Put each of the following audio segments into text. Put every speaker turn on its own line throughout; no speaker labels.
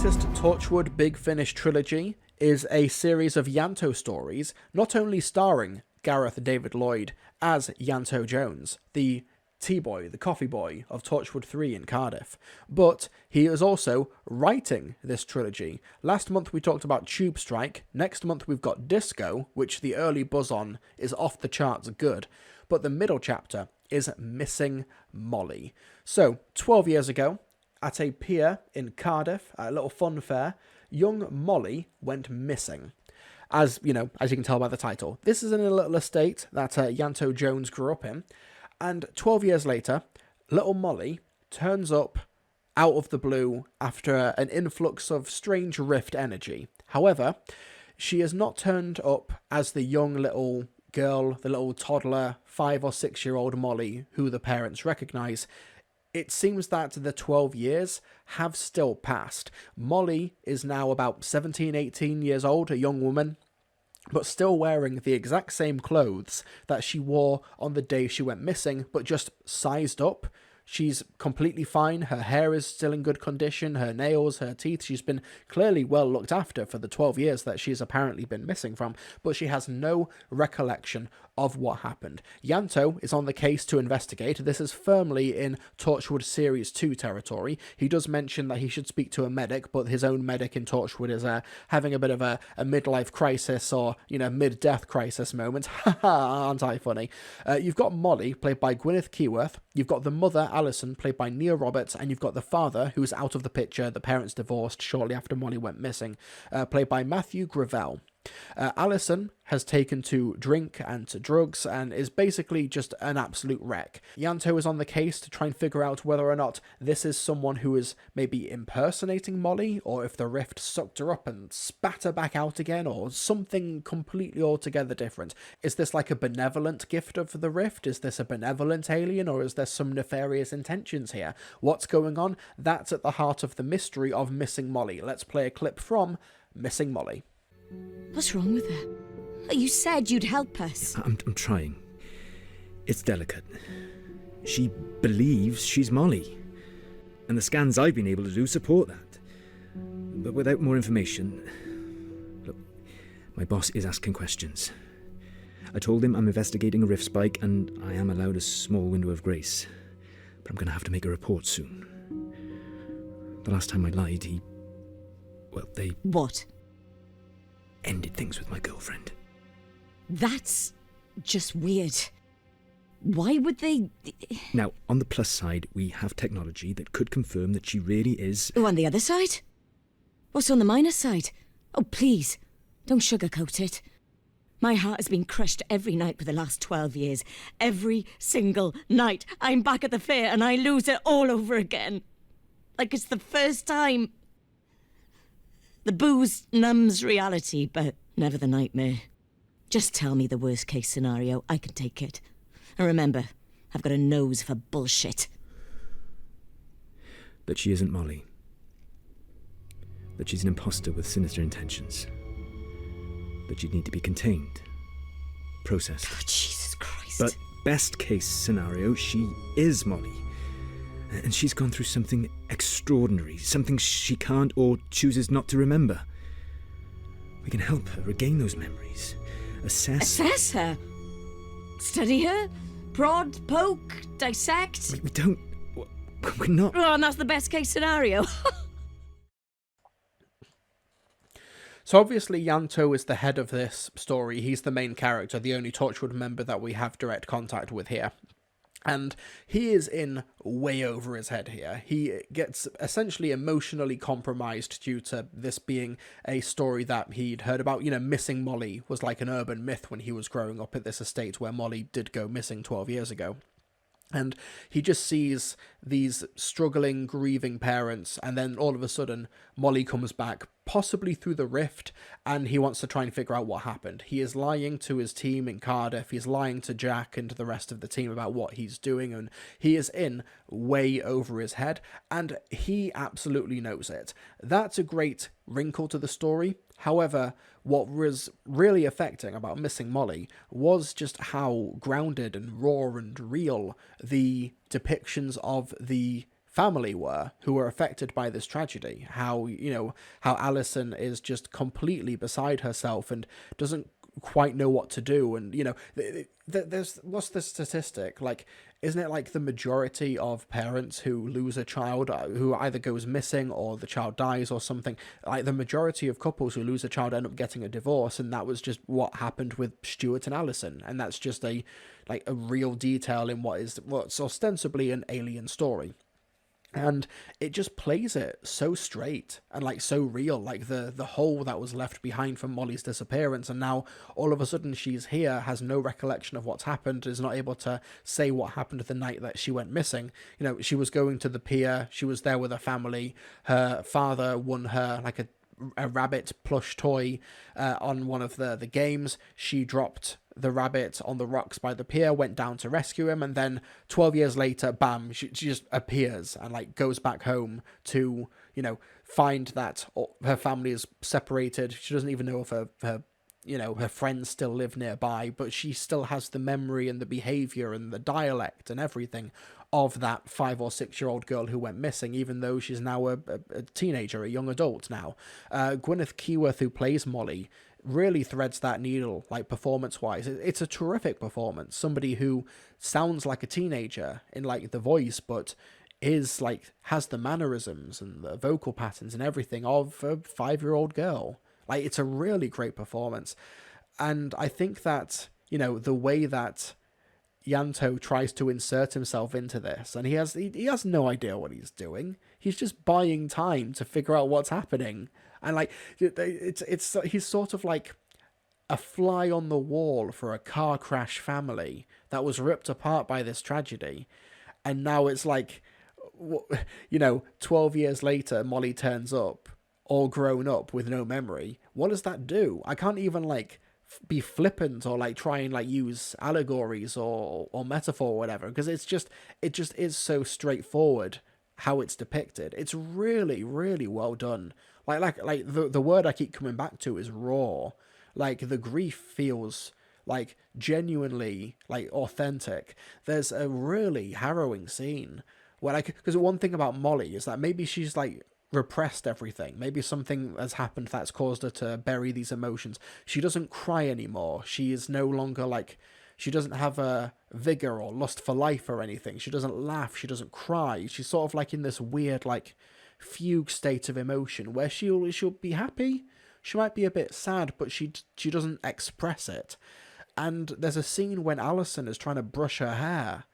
latest Torchwood Big Finish trilogy is a series of Ianto stories, not only starring Gareth David Lloyd as Ianto Jones, the tea boy, the coffee boy of Torchwood 3 in Cardiff, but he is also writing this trilogy. Last month we talked about Tube Strike, next month we've got Disco, which the early buzz on is off the charts good, but the middle chapter is Missing Molly. So, 12 years ago, at a pier in Cardiff, at a little fun fair, young Molly went missing. As you can tell by the title. This is in a little estate that Ianto Jones grew up in, and 12 years later, little Molly turns up out of the blue after an influx of strange rift energy. However, she has not turned up as the young little girl, the little toddler, 5 or 6 year old Molly, who the parents recognise. It seems that the 12 years have still passed. Molly is now about 17, 18 years old, a young woman, but still wearing the exact same clothes that she wore on the day she went missing, but just sized up. She's completely fine. Her hair is still in good condition. Her nails, her teeth. She's been clearly well looked after for the 12 years that she's apparently been missing from, but she has no recollection of what happened. Ianto is on the case to investigate. This is firmly in Torchwood Series 2 territory. He does mention that he should speak to a medic, but his own medic in Torchwood is having a bit of a midlife crisis or, mid-death crisis moment. Haha, aren't I funny? You've got Molly, played by Gwyneth Keyworth. You've got the mother, Alison, played by Nia Roberts, and you've got the father, who's out of the picture. The parents divorced shortly after Molly went missing, played by Matthew Gravel. Alison has taken to drink and to drugs and is basically just an absolute wreck. Ianto is on the case to try and figure out whether or not this is someone who is maybe impersonating Molly, or if the rift sucked her up and spat her back out again, or something completely altogether different. Is this like a benevolent gift of the rift? Is this a benevolent alien, or is there some nefarious intentions here? What's going on? That's at the heart of the mystery of Missing Molly. Let's play a clip from Missing Molly.
What's wrong with her? You said you'd help us.
I'm trying. It's delicate. She believes she's Molly, and the scans I've been able to do support that. But without more information... Look, my boss is asking questions. I told him I'm investigating a rift spike, and I am allowed a small window of grace. But I'm going to have to make a report soon. The last time I lied, they...
What?
ended things with my girlfriend.
That's just weird. Why would they...
Now, on the plus side, we have technology that could confirm that she really is...
Oh, on the other side? What's on the minus side? Oh, please, don't sugarcoat it. My heart has been crushed every night for the last 12 years. Every single night. I'm back at the fair and I lose it all over again. Like it's the first time. The booze numbs reality, but never the nightmare. Just tell me the worst case scenario. I can take it. And remember, I've got a nose for bullshit.
That she isn't Molly. That she's an imposter with sinister intentions. That she'd need to be contained. Processed.
Oh, Jesus Christ.
But best case scenario, she is Molly. And she's gone through something extraordinary, something she can't or chooses not to remember. We can help her regain those memories.
Assess her? Study her? Prod, poke, dissect?
We don't... We're not...
Oh, and that's the best case scenario.
So obviously Ianto is the head of this story. He's the main character, the only Torchwood member that we have direct contact with here. And he is in way over his head here. He gets essentially emotionally compromised due to this being a story that he'd heard about. Missing Molly was like an urban myth when he was growing up at this estate where Molly did go missing 12 years ago. And he just sees these struggling, grieving parents, and then all of a sudden, Molly comes back, possibly through the rift, and he wants to try and figure out what happened. He is lying to his team in Cardiff, he's lying to Jack and to the rest of the team about what he's doing, and he is in way over his head, and he absolutely knows it. That's a great wrinkle to the story. However, what was really affecting about Missing Molly was just how grounded and raw and real the depictions of the family were, who were affected by this tragedy. How, how Alison is just completely beside herself and doesn't quite know what to do. And, there's, what's the statistic? Like, isn't it like the majority of parents who lose a child who either goes missing or the child dies or something, like the majority of couples who lose a child end up getting a divorce, and that was just what happened with Stuart and Alison. And that's just a real detail in what's ostensibly an alien story. And it just plays it so straight and like so real, like the hole that was left behind from Molly's disappearance. And now all of a sudden she's here, has no recollection of what's happened, is not able to say what happened the night that she went missing. She was going to the pier, she was there with her family. Her father won her like a rabbit plush toy on one of the games. She dropped the rabbit on the rocks by the pier, went down to rescue him, and then 12 years later, bam, she just appears and like goes back home to, find that her family is separated. She doesn't even know if her friends still live nearby, but she still has the memory and the behavior and the dialect and everything of that 5 or 6 year old girl who went missing, even though she's now a teenager, a young adult now. Gwyneth Keyworth, who plays Molly, really threads that needle, like performance-wise. It's a terrific performance. Somebody who sounds like a teenager in like the voice, but is like has the mannerisms and the vocal patterns and everything of a 5-year-old girl. Like, it's a really great performance. And I think that, the way that Ianto tries to insert himself into this, and he has no idea what he's doing. He's just buying time to figure out what's happening. And like, he's sort of like a fly on the wall for a car crash family that was ripped apart by this tragedy. And now it's like, 12 years later, Molly turns up, all grown up with no memory. What does that do? I can't even like be flippant or like try and like use allegories or metaphor or whatever, because it just is so straightforward how it's depicted. It's really, really well done. Like the word I keep coming back to is raw. Like, the grief feels like genuinely like authentic. There's a really harrowing scene where because one thing about Molly is that maybe she's like repressed everything. Maybe something has happened that's caused her to bury these emotions. She doesn't cry anymore. She is no longer like, she doesn't have a vigor or lust for life or anything. She doesn't laugh. She doesn't cry. She's sort of like in this weird like fugue state of emotion where she'll be happy. She might be a bit sad, but she doesn't express it. And there's a scene when Alison is trying to brush her hair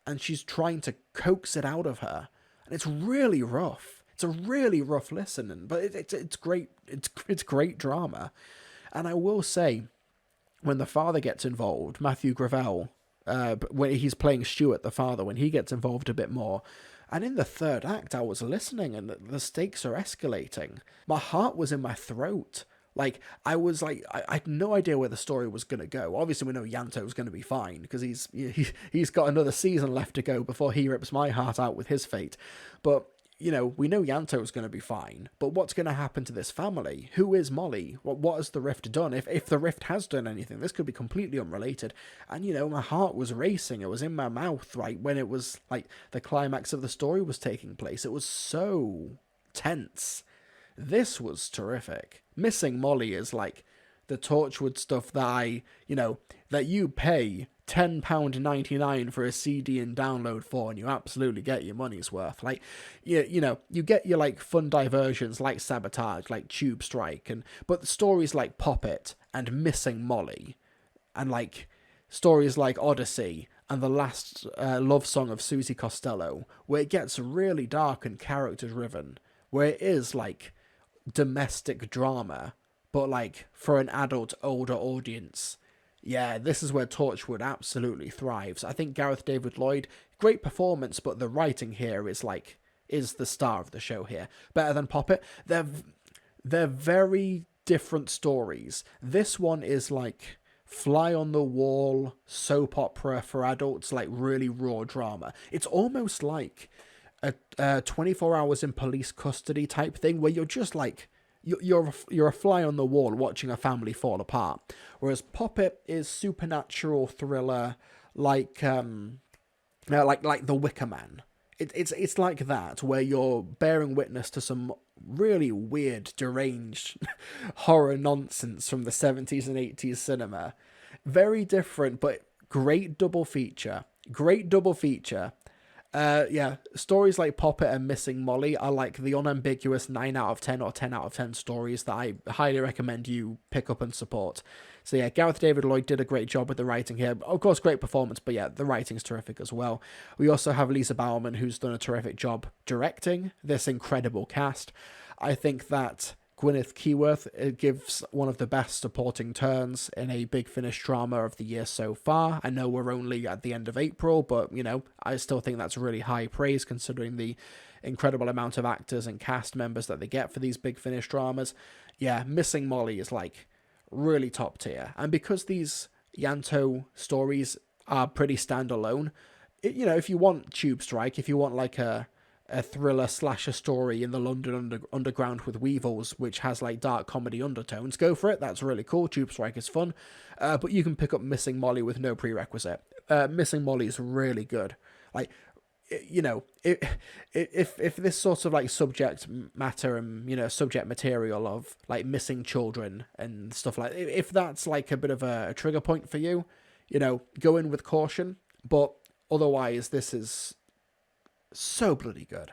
and she's trying to coax it out of her. And it's really rough. It's a really rough listen, but it's great. It's great drama. And I will say, when the father gets involved, Matthew Gravel, when he's playing Stuart, the father, when he gets involved a bit more, and in the third act, I was listening, and the stakes are escalating. My heart was in my throat. Like, I had no idea where the story was going to go. Obviously, we know Ianto was going to be fine, because he's got another season left to go before he rips my heart out with his fate. But we know Ianto is going to be fine, but what's going to happen to this family? Who is Molly? What has the Rift done? If the Rift has done anything, this could be completely unrelated. And, my heart was racing. It was in my mouth, right, when it was, like, the climax of the story was taking place. It was so tense. This was terrific. Missing Molly is, like, the Torchwood stuff that that you pay £10.99 for a CD and download for, and you absolutely get your money's worth. Like, you get your like fun diversions like Sabotage, like Tube Strike, but stories like Pop It and Missing Molly, and like stories like Odyssey and the last love song of Susie Costello, where it gets really dark and character driven, where it is like domestic drama, but like for an adult older audience. Yeah, this is where Torchwood absolutely thrives. I think Gareth David Lloyd, great performance, but the writing here is the star of the show here. Better than Pop It. They're very different stories. This one is like fly on the wall soap opera for adults, like really raw drama. It's almost like a 24 hours in police custody type thing, where you're just like, you're a fly on the wall watching a family fall apart. Whereas Pop It is supernatural thriller, like The Wicker Man. It's like that, where you're bearing witness to some really weird, deranged horror nonsense from the 70s and 80s cinema. Very different, but great double feature. Great double feature. Yeah, stories like Poppet and Missing Molly are like the unambiguous 9 out of 10 or 10 out of 10 stories that I highly recommend you pick up and support. So yeah, Gareth David Lloyd did a great job with the writing here. Of course, great performance, but yeah, the writing's terrific as well. We also have Lisa Bowerman, who's done a terrific job directing this incredible cast. I think that Gwyneth Keyworth gives one of the best supporting turns in a Big Finish drama of the year so far. I know we're only at the end of April, but, you know, I still think that's really high praise considering the incredible amount of actors and cast members that they get for these Big Finish dramas. Yeah, Missing Molly is, like, really top tier. And because these Ianto stories are pretty standalone, you know, if you want Tube Strike, if you want, like, a thriller slasher story in the London underground with weevils, which has like dark comedy undertones, go for it. That's really cool. Tube Strike is fun. But you can pick up Missing Molly with no prerequisite. Missing Molly is really good. Like, you know, if this sort of like subject matter and, you know, subject material of like missing children and stuff like, if that's like a bit of a trigger point for you, you know, go in with caution. But otherwise, this is so bloody good.